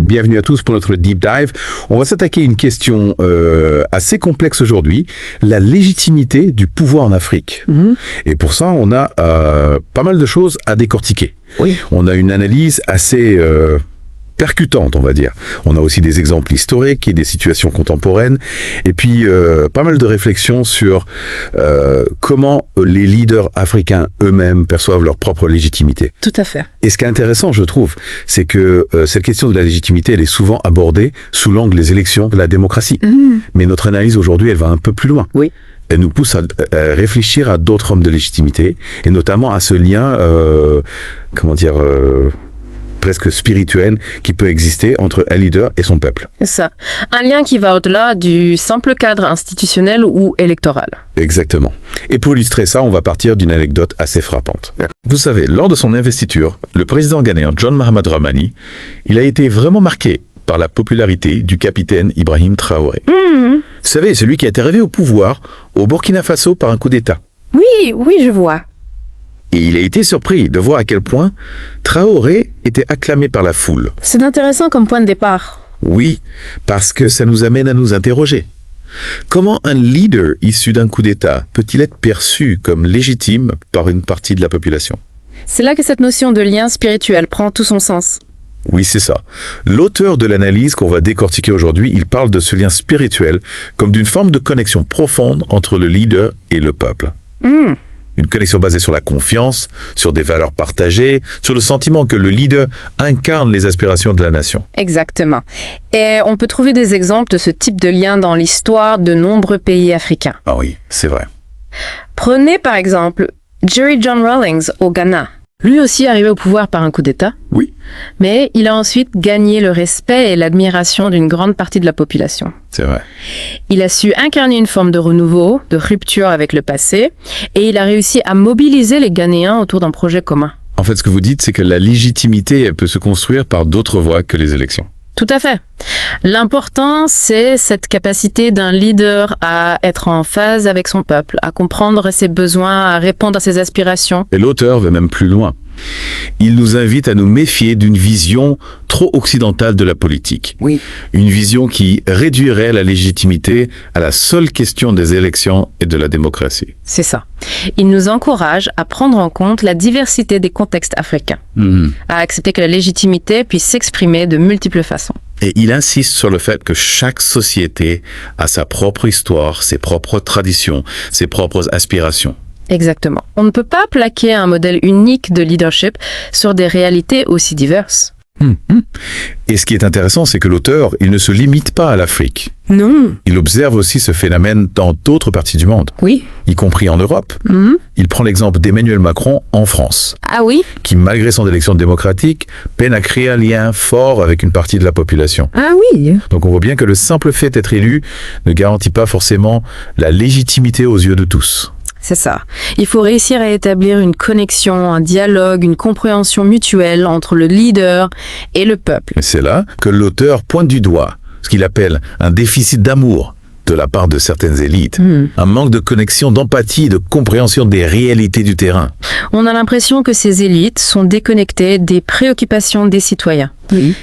Bienvenue à tous pour notre Deep Dive. On va s'attaquer à une question assez complexe aujourd'hui, la légitimité du pouvoir en Afrique. Et pour ça, on a pas mal de choses à décortiquer. Oui. On a une analyse assez percutante, on va dire. On a aussi des exemples historiques et des situations contemporaines, et puis pas mal de réflexions sur comment les leaders africains eux-mêmes perçoivent leur propre légitimité. Tout à fait. Et ce qui est intéressant, je trouve, c'est que cette question de la légitimité, elle est souvent abordée sous l'angle des élections, de la démocratie. Mais notre analyse aujourd'hui, elle va un peu plus loin. Oui. Elle nous pousse à réfléchir à d'autres formes de légitimité, et notamment à ce lien, presque spirituel qui peut exister entre un leader et son peuple. C'est ça. Un lien qui va au-delà du simple cadre institutionnel ou électoral. Exactement. Et pour illustrer ça, on va partir d'une anecdote assez frappante. Vous savez, lors de son investiture, le président ghanéen John Mahammed Dramani, il a été vraiment marqué par la popularité du capitaine Ibrahim Traoré. Vous savez, celui qui a été arrivé au pouvoir au Burkina Faso par un coup d'État. Oui, je vois. Et il a été surpris de voir à quel point Traoré était acclamé par la foule. C'est intéressant comme point de départ. Oui, parce que ça nous amène à nous interroger. Comment un leader issu d'un coup d'État peut-il être perçu comme légitime par une partie de la population? C'est là que cette notion de lien spirituel prend tout son sens. Oui, c'est ça. L'auteur de l'analyse qu'on va décortiquer aujourd'hui, il parle de ce lien spirituel comme d'une forme de connexion profonde entre le leader et le peuple. Une connexion basée sur la confiance, sur des valeurs partagées, sur le sentiment que le leader incarne les aspirations de la nation. Exactement. Et on peut trouver des exemples de ce type de lien dans l'histoire de nombreux pays africains. Ah oui, c'est vrai. Prenez par exemple Jerry John Rawlings au Ghana. Lui aussi arrivé au pouvoir par un coup d'État. Oui. Mais il a ensuite gagné le respect et l'admiration d'une grande partie de la population. C'est vrai. Il a su incarner une forme de renouveau, de rupture avec le passé, et il a réussi à mobiliser les Ghanéens autour d'un projet commun. En fait, ce que vous dites, c'est que la légitimité, elle peut se construire par d'autres voies que les élections. Tout à fait. L'important, c'est cette capacité d'un leader à être en phase avec son peuple, à comprendre ses besoins, à répondre à ses aspirations. Et l'auteur va même plus loin. Il nous invite à nous méfier d'une vision trop occidentale de la politique. Oui. Une vision qui réduirait la légitimité à la seule question des élections et de la démocratie. C'est ça. Il nous encourage à prendre en compte la diversité des contextes africains, à accepter que la légitimité puisse s'exprimer de multiples façons. Et il insiste sur le fait que chaque société a sa propre histoire, ses propres traditions, ses propres aspirations. Exactement. On ne peut pas plaquer un modèle unique de leadership sur des réalités aussi diverses. Et ce qui est intéressant, c'est que l'auteur, il ne se limite pas à l'Afrique. Non. Il observe aussi ce phénomène dans d'autres parties du monde, Oui. y compris en Europe. Il prend l'exemple d'Emmanuel Macron en France, Ah oui? qui, malgré son élection démocratique, peine à créer un lien fort avec une partie de la population. Ah oui. Donc on voit bien que le simple fait d'être élu ne garantit pas forcément la légitimité aux yeux de tous. C'est ça. Il faut réussir à établir une connexion, un dialogue, une compréhension mutuelle entre le leader et le peuple. Et c'est là que l'auteur pointe du doigt ce qu'il appelle un déficit d'amour de la part de certaines élites, un manque de connexion, d'empathie et de compréhension des réalités du terrain. On a l'impression que ces élites sont déconnectées des préoccupations des citoyens.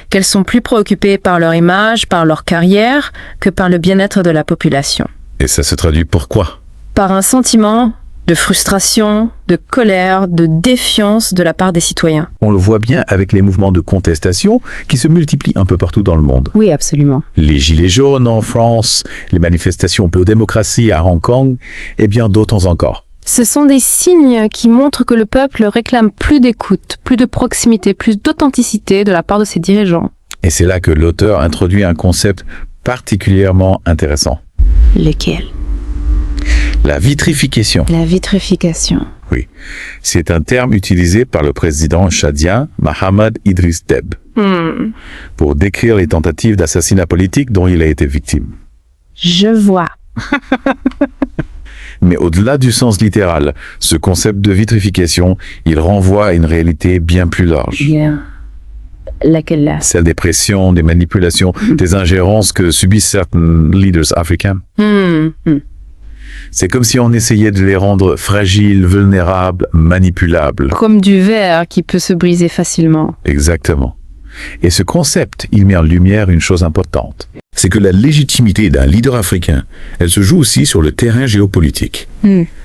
Qu'elles sont plus préoccupées par leur image, par leur carrière, que par le bien-être de la population. Et ça se traduit par quoi ? Par un sentiment de frustration, de colère, de défiance de la part des citoyens. On le voit bien avec les mouvements de contestation qui se multiplient un peu partout dans le monde. Oui, absolument. Les gilets jaunes en France, les manifestations pro-démocratie à Hong Kong, et bien d'autres encore. Ce sont des signes qui montrent que le peuple réclame plus d'écoute, plus de proximité, plus d'authenticité de la part de ses dirigeants. Et c'est là que l'auteur introduit un concept particulièrement intéressant. Lequel ? La vitrification. La vitrification. Oui, c'est un terme utilisé par le président tchadien Mahamed Idriss Déby pour décrire les tentatives d'assassinat politique dont il a été victime. Je vois. Mais au-delà du sens littéral, ce concept de vitrification, il renvoie à une réalité bien plus large. Bien. Laquelle là ? Celle des pressions, des manipulations, des ingérences que subissent certains leaders africains. C'est comme si on essayait de les rendre fragiles, vulnérables, manipulables. Comme du verre qui peut se briser facilement. Exactement. Et ce concept, il met en lumière une chose importante. C'est que la légitimité d'un leader africain, elle se joue aussi sur le terrain géopolitique.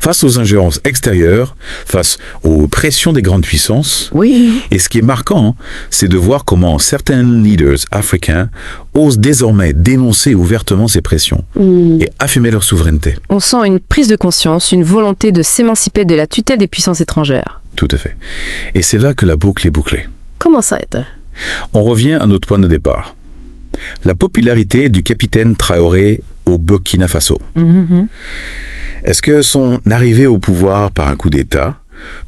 Face aux ingérences extérieures, face aux pressions des grandes puissances. Oui. Et ce qui est marquant, c'est de voir comment certains leaders africains osent désormais dénoncer ouvertement ces pressions et affirmer leur souveraineté. On sent une prise de conscience, une volonté de s'émanciper de la tutelle des puissances étrangères. Tout à fait. Et c'est là que la boucle est bouclée. Comment ça est-il? On revient à notre point de départ. La popularité du capitaine Traoré au Burkina Faso. Est-ce que son arrivée au pouvoir par un coup d'État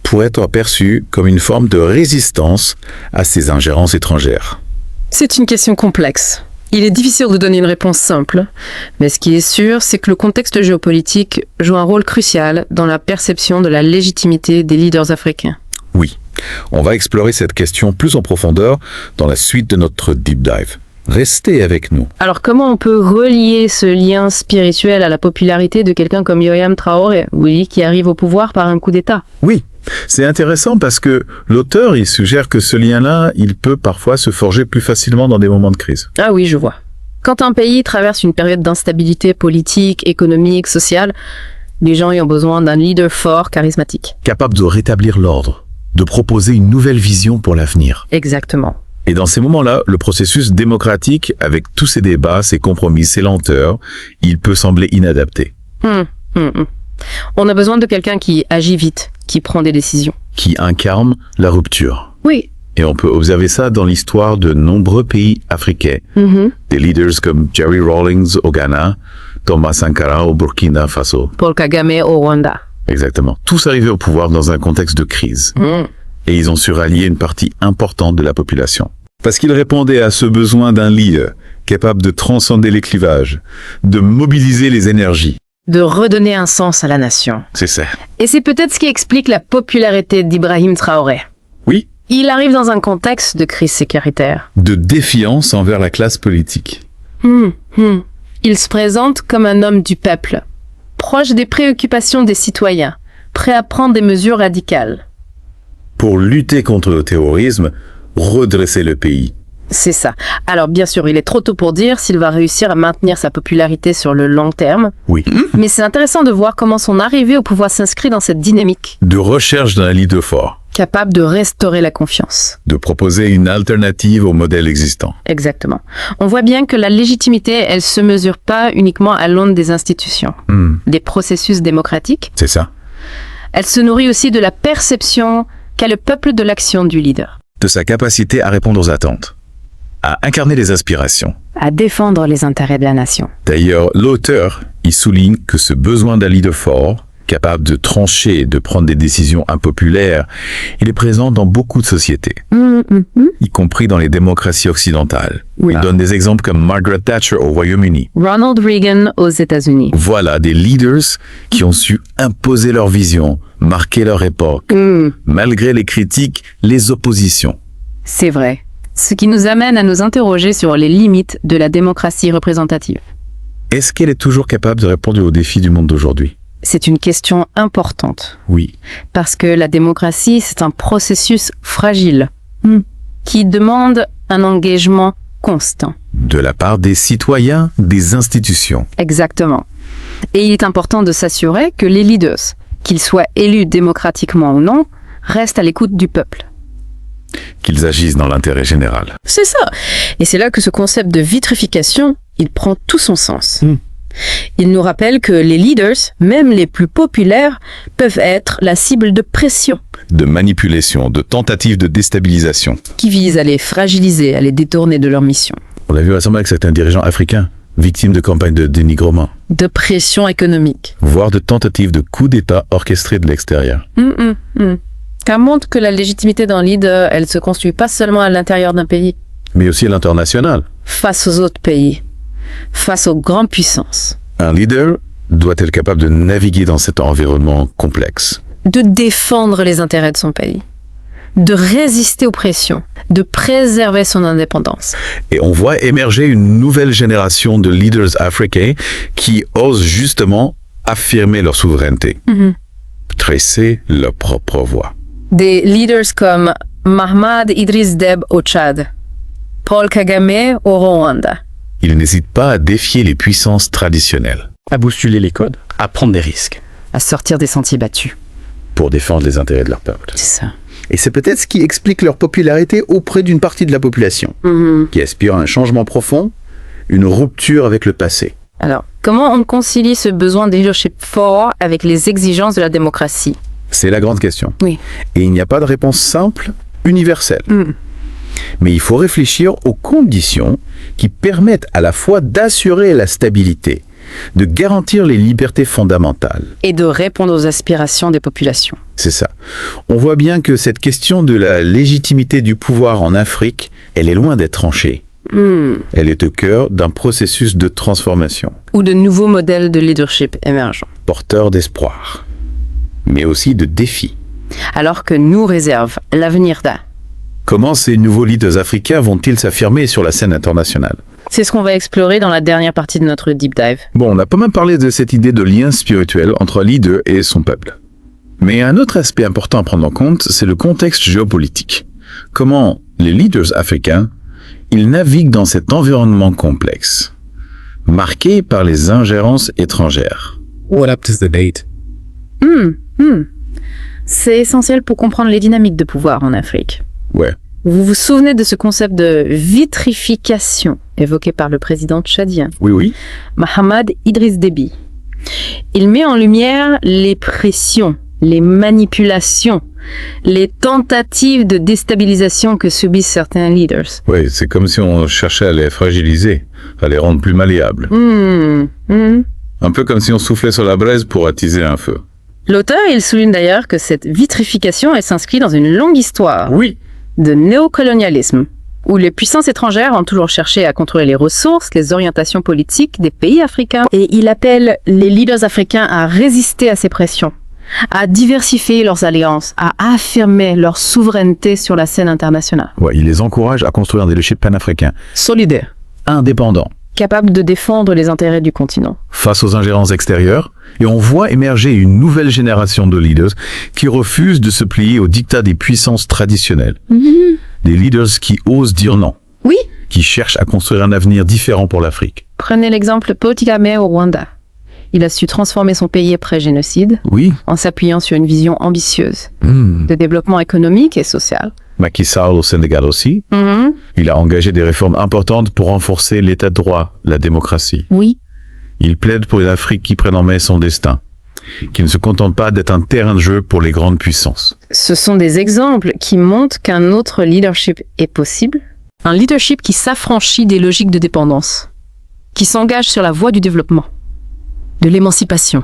pourrait être perçue comme une forme de résistance à ces ingérences étrangères? C'est une question complexe. Il est difficile de donner une réponse simple, mais ce qui est sûr, c'est que le contexte géopolitique joue un rôle crucial dans la perception de la légitimité des leaders africains. Oui, on va explorer cette question plus en profondeur dans la suite de notre deep dive. Restez avec nous. Alors comment on peut relier ce lien spirituel à la popularité de quelqu'un comme Yoyam Traoré, oui, qui arrive au pouvoir par un coup d'État? Oui, c'est intéressant parce que l'auteur, il suggère que ce lien-là, il peut parfois se forger plus facilement dans des moments de crise. Ah oui, je vois. Quand un pays traverse une période d'instabilité politique, économique, sociale, les gens y ont besoin d'un leader fort, charismatique. Capable de rétablir l'ordre, de proposer une nouvelle vision pour l'avenir. Exactement. Et dans ces moments-là, le processus démocratique, avec tous ses débats, ses compromis, ses lenteurs, il peut sembler inadapté. On a besoin de quelqu'un qui agit vite, qui prend des décisions. Qui incarne la rupture. Oui. Et on peut observer ça dans l'histoire de nombreux pays africains. Des leaders comme Jerry Rawlings au Ghana, Thomas Sankara au Burkina Faso. Paul Kagame au Rwanda. Exactement. Tous arrivés au pouvoir dans un contexte de crise. Et ils ont su rallier une partie importante de la population. Parce qu'ils répondaient à ce besoin d'un leader capable de transcender les clivages, de mobiliser les énergies. De redonner un sens à la nation. C'est ça. Et c'est peut-être ce qui explique la popularité d'Ibrahim Traoré. Oui. Il arrive dans un contexte de crise sécuritaire. De défiance envers la classe politique. Il se présente comme un homme du peuple, proche des préoccupations des citoyens, prêt à prendre des mesures radicales. Pour lutter contre le terrorisme, redresser le pays. C'est ça. Alors bien sûr, il est trop tôt pour dire s'il va réussir à maintenir sa popularité sur le long terme. Oui. Mais c'est intéressant de voir comment son arrivée au pouvoir s'inscrit dans cette dynamique. De recherche d'un leader fort. Capable de restaurer la confiance. De proposer une alternative au modèle existant. Exactement. On voit bien que la légitimité, elle se mesure pas uniquement à l'aune des institutions, des processus démocratiques. C'est ça. Elle se nourrit aussi de la perception qu'a le peuple de l'action du leader. De sa capacité à répondre aux attentes. À incarner les aspirations. À défendre les intérêts de la nation. D'ailleurs, l'auteur, il souligne que ce besoin d'un leader fort, capable de trancher et de prendre des décisions impopulaires, il est présent dans beaucoup de sociétés, y compris dans les démocraties occidentales. Oui. Il donne des exemples comme Margaret Thatcher au Royaume-Uni. Ronald Reagan aux États-Unis. Voilà, des leaders qui ont su imposer leur vision, marquer leur époque, malgré les critiques, les oppositions. C'est vrai. Ce qui nous amène à nous interroger sur les limites de la démocratie représentative. Est-ce qu'elle est toujours capable de répondre aux défis du monde d'aujourd'hui? C'est une question importante. Oui. Parce que la démocratie, c'est un processus fragile, qui demande un engagement constant. De la part des citoyens, des institutions. Exactement. Et il est important de s'assurer que les leaders, qu'ils soient élus démocratiquement ou non, restent à l'écoute du peuple. Qu'ils agissent dans l'intérêt général. C'est ça. Et c'est là que ce concept de vitrification, il prend tout son sens. Il nous rappelle que les leaders, même les plus populaires, peuvent être la cible de pression. De manipulation, de tentatives de déstabilisation. Qui visent à les fragiliser, à les détourner de leur mission. On l'a vu récemment avec certains dirigeants africains, victimes de campagnes de dénigrement. De pression économique. Voire de tentatives de coups d'État orchestrés de l'extérieur. Ça montre que la légitimité d'un leader, elle se construit pas seulement à l'intérieur d'un pays. Mais aussi à l'international. Face aux autres pays. Face aux grandes puissances. Un leader doit être capable de naviguer dans cet environnement complexe. De défendre les intérêts de son pays. De résister aux pressions. De préserver son indépendance. Et on voit émerger une nouvelle génération de leaders africains qui osent justement affirmer leur souveraineté. Tracer leur propre voie. Des leaders comme Mahamat Idriss Déby au Tchad. Paul Kagame au Rwanda. Il n'hésite pas à défier les puissances traditionnelles À bousculer les codes, à prendre des risques. À sortir des sentiers battus. pour défendre les intérêts de leur peuple. C'est ça. Et c'est peut-être ce qui explique leur popularité auprès d'une partie de la population, qui aspire à un changement profond, une rupture avec le passé. Alors, comment on concilie ce besoin de leadership fort avec les exigences de la démocratie? C'est la grande question. Oui. Et il n'y a pas de réponse simple, universelle. Mais il faut réfléchir aux conditions qui permettent à la fois d'assurer la stabilité, de garantir les libertés fondamentales. Et de répondre aux aspirations des populations. C'est ça. On voit bien que cette question de la légitimité du pouvoir en Afrique, elle est loin d'être tranchée. Elle est au cœur d'un processus de transformation, Ou de nouveaux modèles de leadership émergents. porteur d'espoir, mais aussi de défis. Alors que nous réserve l'avenir d'un. Comment ces nouveaux leaders africains vont-ils s'affirmer sur la scène internationale? C'est ce qu'on va explorer dans la dernière partie de notre deep dive. Bon, on a pas mal parlé de cette idée de lien spirituel entre un leader et son peuple. Mais un autre aspect important à prendre en compte, c'est le contexte géopolitique. Comment les leaders africains, ils naviguent dans cet environnement complexe, marqué par les ingérences étrangères. What up to the date? C'est essentiel pour comprendre les dynamiques de pouvoir en Afrique. Ouais, Vous vous souvenez de ce concept de vitrification évoqué par le président tchadien, oui. Mohamed Idriss Déby. Il met en lumière les pressions, les manipulations, les tentatives de déstabilisation que subissent certains leaders. Ouais, c'est comme si on cherchait à les fragiliser, à les rendre plus malléables. Un peu comme si on soufflait sur la braise pour attiser un feu. L'auteur, il souligne d'ailleurs que cette vitrification, elle s'inscrit dans une longue histoire Oui. de néocolonialisme, où les puissances étrangères ont toujours cherché à contrôler les ressources, les orientations politiques des pays africains. Et il appelle les leaders africains à résister à ces pressions, à diversifier leurs alliances, à affirmer leur souveraineté sur la scène internationale. Ouais, il les encourage à construire un leadership panafricain, Solidaire, indépendant, capable de défendre les intérêts du continent. face aux ingérences extérieures, et on voit émerger une nouvelle génération de leaders qui refusent de se plier aux dictats des puissances traditionnelles. Des leaders qui osent dire non, Oui, qui cherchent à construire un avenir différent pour l'Afrique. prenez l'exemple Paul Kagame au Rwanda. Il a su transformer son pays après génocide Oui. en s'appuyant sur une vision ambitieuse de développement économique et social. Macky Sall au Sénégal aussi. Il a engagé des réformes importantes pour renforcer l'état de droit, la démocratie. Oui. Il plaide pour une Afrique qui prenne en main son destin, qui ne se contente pas d'être un terrain de jeu pour les grandes puissances. Ce sont des exemples qui montrent qu'un autre leadership est possible. Un leadership qui s'affranchit des logiques de dépendance, qui s'engage sur la voie du développement, de l'émancipation.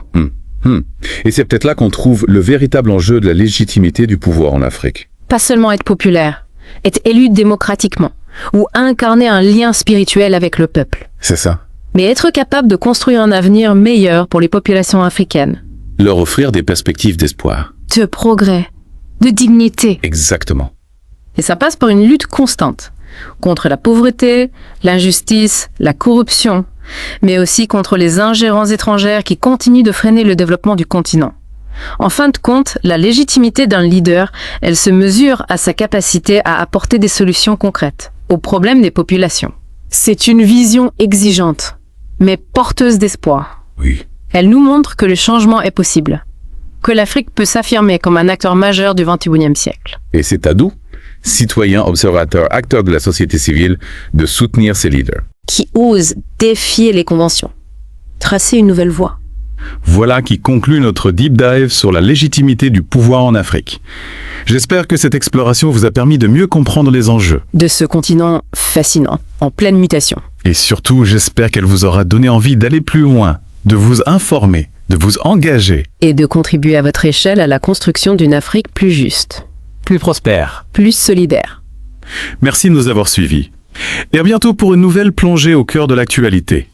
Et c'est peut-être là qu'on trouve le véritable enjeu de la légitimité du pouvoir en Afrique. Pas seulement être populaire, être élu démocratiquement, ou incarner un lien spirituel avec le peuple, C'est ça. mais être capable de construire un avenir meilleur pour les populations africaines, Leur offrir des perspectives d'espoir. de progrès, de dignité. Exactement. Et ça passe par une lutte constante contre la pauvreté, l'injustice, la corruption, mais aussi contre les ingérences étrangères qui continuent de freiner le développement du continent. En fin de compte, la légitimité d'un leader, elle se mesure à sa capacité à apporter des solutions concrètes aux problèmes des populations. C'est une vision exigeante, mais porteuse d'espoir. Oui. Elle nous montre que le changement est possible, que l'Afrique peut s'affirmer comme un acteur majeur du XXIe siècle. Et c'est à nous, citoyens, observateurs, acteurs de la société civile, de soutenir ces leaders. Qui ose défier les conventions, tracer une nouvelle voie. Voilà qui conclut notre deep dive sur la légitimité du pouvoir en Afrique. J'espère que cette exploration vous a permis de mieux comprendre les enjeux. De ce continent fascinant, en pleine mutation. Et surtout, j'espère qu'elle vous aura donné envie d'aller plus loin, de vous informer, de vous engager. Et de contribuer à votre échelle à la construction d'une Afrique plus juste, Plus prospère. plus solidaire. Merci de nous avoir suivis. Et à bientôt pour une nouvelle plongée au cœur de l'actualité.